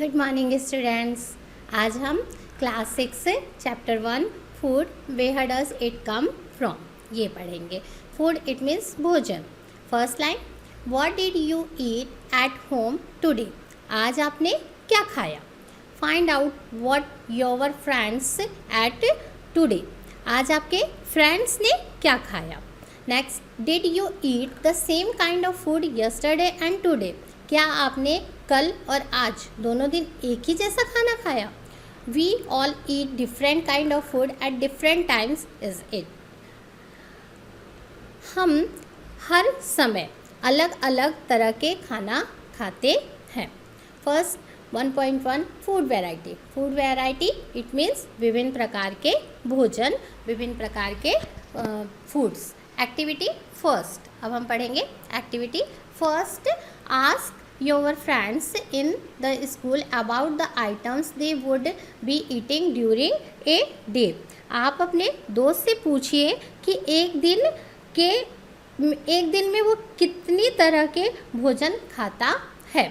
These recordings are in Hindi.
Good morning students. आज हम class 6 chapter 1 food where does it come from ये पढ़ेंगे। फूड इट मीन्स भोजन। First line, what did you eat at home today. आज आपने क्या खाया। Find out what your friends ate today. आज आपके फ्रेंड्स ने क्या खाया। Next, did you eat the same kind of food yesterday and today. क्या आपने कल और आज दोनों दिन एक ही जैसा खाना खाया। We all eat different kind of food at different times is it. हम हर समय अलग अलग तरह के खाना खाते हैं। First 1.1 food variety. Food variety it means विभिन्न प्रकार के भोजन, विभिन्न प्रकार के फूड्स। एक्टिविटी फर्स्ट, अब हम पढ़ेंगे activity first. Ask your friends in the school about the items they would be eating during a day। आप अपने दोस्त से पूछिए कि एक दिन में वो कितनी तरह के भोजन खाता है।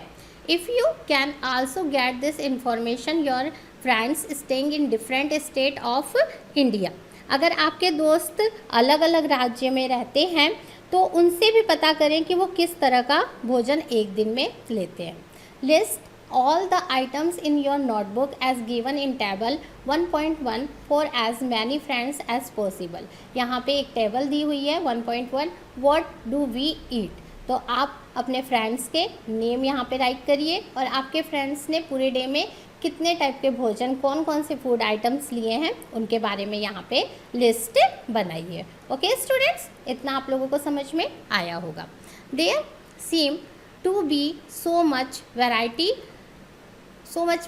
If you can also get this information your friends staying in different state of India। अगर आपके दोस्त अलग अलग राज्य में रहते हैं तो उनसे भी पता करें कि वो किस तरह का भोजन एक दिन में लेते हैं। List all the items in your notebook as given in table 1.1 for as many friends as possible. यहाँ पे एक टेबल दी हुई है 1.1 व्हाट डू वी ईट। तो आप अपने फ्रेंड्स के नेम यहाँ पे राइट करिए और आपके फ्रेंड्स ने पूरे डे में कितने टाइप के भोजन, कौन कौन से फूड आइटम्स लिए हैं उनके बारे में यहाँ पे लिस्ट बनाइए। ओके स्टूडेंट्स, इतना आप लोगों को समझ में आया होगा। There seem to be so much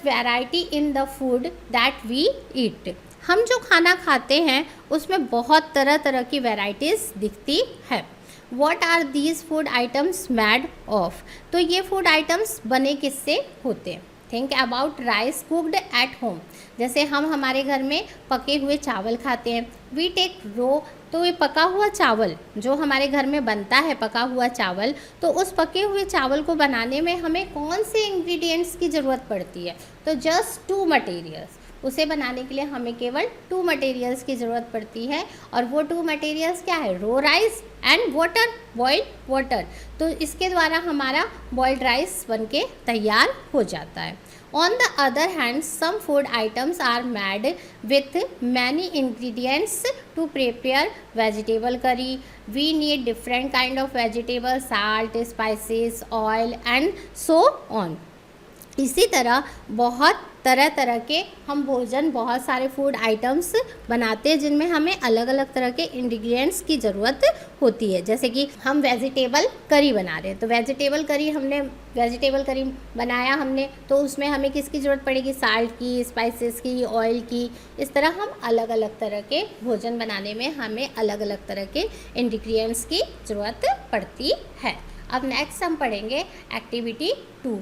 variety in the food that we eat. हम जो खाना खाते हैं उसमें बहुत तरह तरह की वैरायटीज़ दिखती है। What are these food items made of? तो ये फूड आइटम्स बने किससे होते हैं। Think about rice cooked at home. जैसे हम हमारे घर में पके हुए चावल खाते हैं। वी टेक रो, तो ये पका हुआ चावल जो हमारे घर में बनता है, पका हुआ चावल, तो उस पके हुए चावल को बनाने में हमें कौन से इंग्रेडिएंट्स की ज़रूरत पड़ती है। तो जस्ट 2 मटेरियल्स। उसे बनाने के लिए हमें केवल 2 मटेरियल्स की ज़रूरत पड़ती है और वो 2 मटेरियल्स क्या है, raw rice and water, boiled water. तो इसके द्वारा हमारा बॉइल्ड राइस बनके तैयार हो जाता है। On the other hand some food items are made with many ingredients to prepare vegetable curry. We need different kind of vegetable, salt, spices, oil and so on. इसी तरह बहुत तरह तरह के हम भोजन, बहुत सारे फूड आइटम्स बनाते हैं जिनमें हमें अलग अलग तरह के इंग्रेडिएंट्स की ज़रूरत होती है। जैसे कि हम वेजिटेबल करी बना रहे हैं, तो वेजिटेबल करी बनाया हमने, तो उसमें हमें किसकी ज़रूरत पड़ेगी, साल्ट की, स्पाइसेस की, ऑयल की। इस तरह हम अलग अलग तरह के भोजन बनाने में हमें अलग अलग तरह के इंग्रेडिएंट्स की ज़रूरत पड़ती है। अब नेक्स्ट हम पढ़ेंगे activity 2।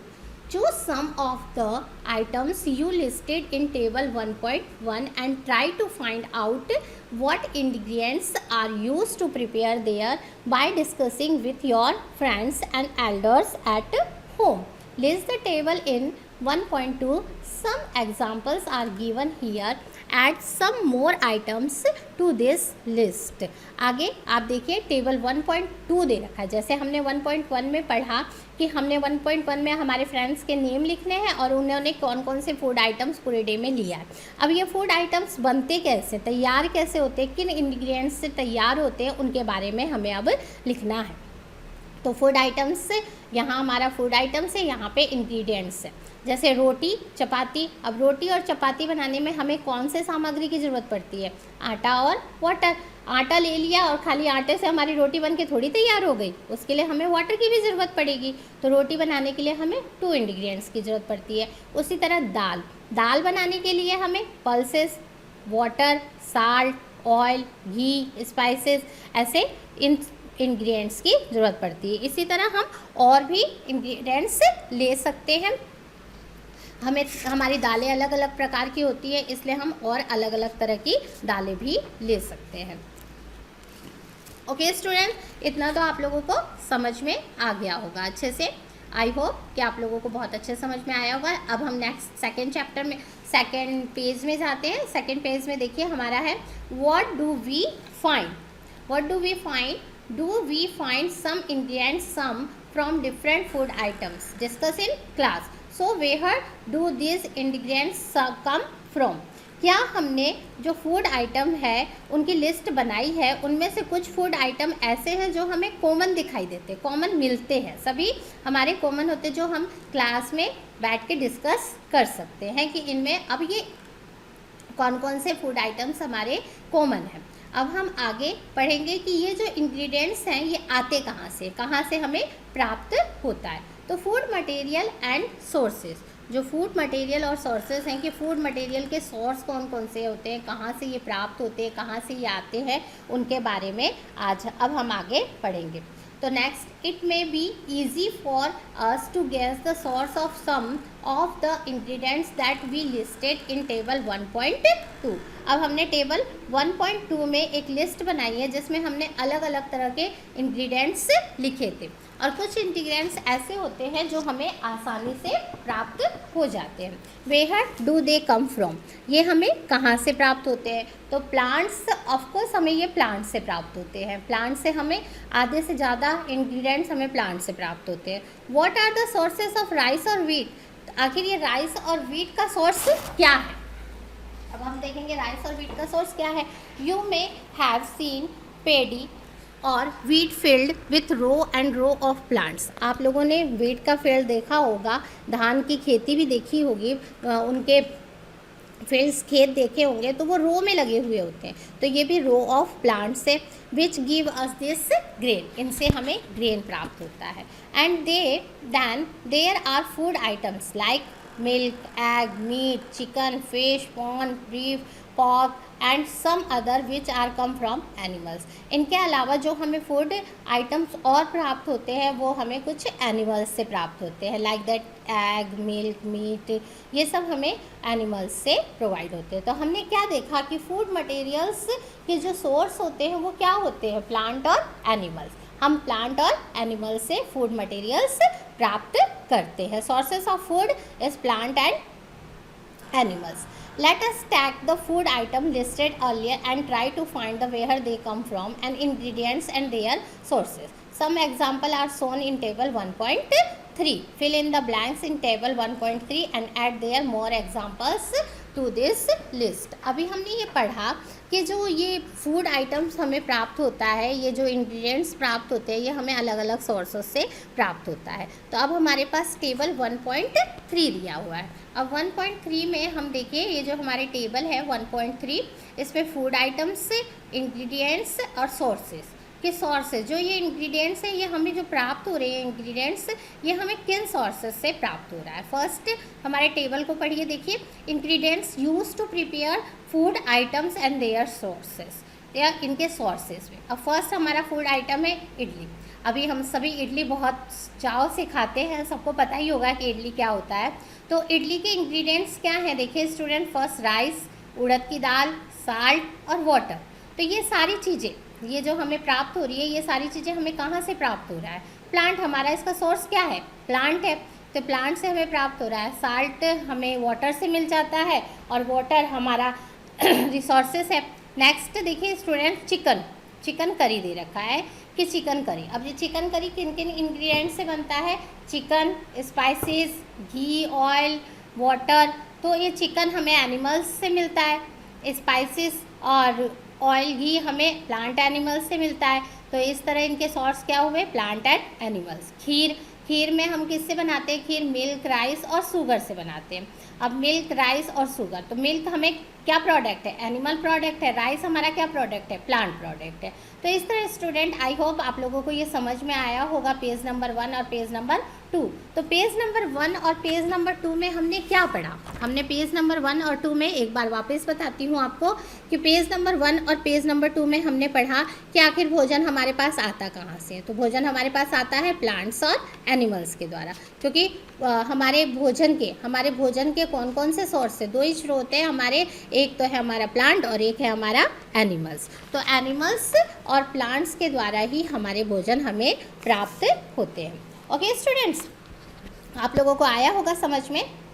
Choose some of the items you listed in table 1.1 and try to find out what ingredients are used to prepare there by discussing with your friends and elders at home. List the table in 1.2. Some examples are given here. Add some more items to this list. आगे आप देखिए टेबल 1.2 दे रखा है। जैसे हमने 1.1 में पढ़ा कि हमने 1.1 में हमारे फ्रेंड्स के नेम लिखने हैं और उन्होंने कौन कौन से फूड आइटम्स पूरे डे में लिया है। अब ये फूड आइटम्स बनते कैसे, तैयार कैसे होते हैं, किन इंग्रेडिएंट्स से तैयार होते हैं, उनके बारे में हमें अब लिखना है। तो फूड आइटम्स, यहाँ हमारा फूड आइटम्स है, यहाँ पे इंग्रेडिएंट्स है। जैसे रोटी, चपाती। अब रोटी और चपाती बनाने में हमें कौन से सामग्री की ज़रूरत पड़ती है, आटा और वाटर। आटा ले लिया और खाली आटे से हमारी रोटी बन के थोड़ी तैयार हो गई, उसके लिए हमें वाटर की भी ज़रूरत पड़ेगी। तो रोटी बनाने के लिए हमें 2 इंग्रेडिएंट्स की ज़रूरत पड़ती है। उसी तरह दाल बनाने के लिए हमें पल्सेस, वाटर, साल्ट, ऑयल, घी, स्पाइसेस, ऐसे इन इंग्रेडिएंट्स की ज़रूरत पड़ती है। इसी तरह हम और भी इंग्रेडिएंट्स ले सकते हैं। हमारी दालें अलग अलग प्रकार की होती है, इसलिए हम और अलग अलग तरह की दालें भी ले सकते हैं। ओके स्टूडेंट, इतना तो आप लोगों को समझ में आ गया होगा अच्छे से। आई होप कि आप लोगों को बहुत अच्छे समझ में आया होगा। अब हम नेक्स्ट सेकेंड चैप्टर में सेकेंड पेज में जाते हैं। सेकेंड पेज में देखिए हमारा है what do we find. What do we find? Do we find some ingredients some from different food items discuss in class. So where do this ingredients come from? क्या हमने जो फूड आइटम है उनकी लिस्ट बनाई है, उनमें से कुछ फूड आइटम ऐसे हैं जो हमें कॉमन दिखाई देते, कॉमन मिलते हैं, सभी हमारे कॉमन होते, जो हम क्लास में बैठ के डिस्कस कर सकते हैं कि इनमें अब ये कौन कौन से फूड आइटम्स हमारे कॉमन हैं। अब हम आगे पढ़ेंगे कि ये जो इंग्रेडिएंट्स हैं ये आते कहाँ से हमें प्राप्त होता है। तो फूड मटेरियल एंड सोर्सेज, जो फूड मटेरियल और सोर्सेज हैं कि फूड मटेरियल के सोर्स कौन कौन से होते हैं, कहाँ से ये प्राप्त होते हैं, कहाँ से ये आते हैं, उनके बारे में आज अब हम आगे पढ़ेंगे। तो next, it may be easy for us to guess the source of some of the ingredients that we listed in table 1.2। अब हमने टेबल 1.2 में एक लिस्ट बनाई है जिसमें हमने अलग अलग तरह के इंग्रेडिएंट्स लिखे थे, और कुछ इंग्रेडिएंट्स ऐसे होते हैं जो हमें आसानी से प्राप्त हो जाते हैं। Where do they come from? ये हमें कहाँ से प्राप्त होते हैं? तो प्लांट्स, ऑफकोर्स हमें ये प्लांट से प्राप्त होते हैं। प्लांट से हमें आधे से ज़्यादा इंग्रेडिएंट्स हमें प्लांट से प्राप्त होते हैं। What are the sources of rice और व्हीट? आखिर ये राइस और व्हीट का सोर्स क्या है? अब हम देखेंगे राइस और व्हीट का सोर्स क्या है। You may have seen paddy और wheat field with row and row of plants. आप लोगों ने व्हीट का फील्ड देखा होगा, धान की खेती भी देखी होगी, उनके फील्ड्स खेत देखे होंगे, तो वो रो में लगे हुए होते हैं। तो ये भी रो ऑफ प्लांट्स है which give us this grain, इनसे हमें ग्रेन प्राप्त होता है। And then there are food items like milk, egg, meat, chicken, fish, prawn, beef, pork and some other which are come from animals। इनके अलावा जो हमें फूड आइटम्स और प्राप्त होते हैं वो हमें कुछ एनिमल्स से प्राप्त होते हैं, like that egg, milk, meat, ये सब हमें एनिमल्स से प्रोवाइड होते हैं। तो हमने क्या देखा कि फूड मटेरियल्स के जो सोर्स होते हैं वो क्या होते हैं? प्लांट और एनिमल्स। हम प्लांट और एनिमल से फूड मटेरियल्स प्राप्त करते हैं। Sources of food is plant and animals. Let us stack the food item listed earlier and try to find the where they come from and ingredients and their sources. Some examples are shown in table 1.3. Fill in the blanks in table 1.3 and add there more examples to this list. अभी हमने ये पढ़ा कि जो ये फूड आइटम्स हमें प्राप्त होता है, ये जो इंग्रेडिएंट्स प्राप्त होते हैं, ये हमें अलग अलग सोर्सेस से प्राप्त होता है। तो अब हमारे पास टेबल 1.3 दिया हुआ है। अब 1.3 में हम देखिए ये जो हमारे टेबल है 1.3, इसमें फूड आइटम्स, इंग्रेडिएंट्स और सोर्सेस के सोर्सेज, जो ये इंग्रेडिएंट्स हैं ये हमें जो प्राप्त हो रहे हैं इंग्रेडिएंट्स, ये हमें किन सोर्सेज से प्राप्त हो रहा है। फर्स्ट हमारे टेबल को पढ़िए, देखिए ingredients use to prepare food items and their sources, या इनके सोर्सेज में। अब फर्स्ट हमारा फूड आइटम है इडली। अभी हम सभी इडली बहुत चाव से खाते हैं, सबको पता ही होगा कि इडली क्या होता है। तो इडली के इंग्रेडिएंट्स क्या हैं? देखिए स्टूडेंट, फर्स्ट राइस, उड़द की दाल, साल्ट और वाटर। तो ये सारी चीज़ें, ये जो हमें प्राप्त हो रही है, ये सारी चीज़ें हमें कहाँ से प्राप्त हो रहा है? प्लांट हमारा, इसका सोर्स क्या है? प्लांट है, तो प्लांट से हमें प्राप्त हो रहा है। साल्ट हमें वाटर से मिल जाता है और वाटर हमारा रिसोर्सेस है। नेक्स्ट देखिए स्टूडेंट, चिकन करी दे रखा है कि चिकन करी। अब ये चिकन करी किन किन इंग्रेडिएंट से बनता है? चिकन, स्पाइसेस, घी, ऑयल, वाटर। तो ये चिकन हमें एनिमल्स से मिलता है, स्पाइसेस और ऑयल, घी हमें प्लांट एनिमल्स से मिलता है। तो इस तरह इनके सोर्स क्या हुए? Plant and animals. खीर में हम किससे बनाते हैं? खीर मिल्क, राइस और शुगर से बनाते हैं। अब मिल्क, राइस और शुगर, तो मिल्क हमें क्या प्रोडक्ट है? एनिमल प्रोडक्ट है। राइस हमारा क्या प्रोडक्ट है? प्लांट प्रोडक्ट है। तो इस तरह स्टूडेंट, आई होप आप लोगों को ये समझ में आया होगा पेज नंबर 1 और पेज नंबर 2। तो पेज नंबर 1 और पेज नंबर 2 में हमने क्या पढ़ा? हमने पेज नंबर 1 और 2 में, एक बार वापस बताती हूँ आपको कि पेज नंबर 1 और पेज नंबर 2 में हमने पढ़ा कि आखिर भोजन हमारे पास आता कहाँ से है। तो भोजन हमारे पास आता है प्लांट्स और एनिमल्स के द्वारा, क्योंकि हमारे भोजन के कौन कौन से सोर्स है? 2 ही स्रोत हैं हमारे, एक तो है हमारा प्लांट और एक है हमारा एनिमल्स। तो एनिमल्स और प्लांट्स के द्वारा ही हमारे भोजन हमें प्राप्त होते हैं। ओके स्टूडेंट्स, आप लोगों को आया होगा समझ में।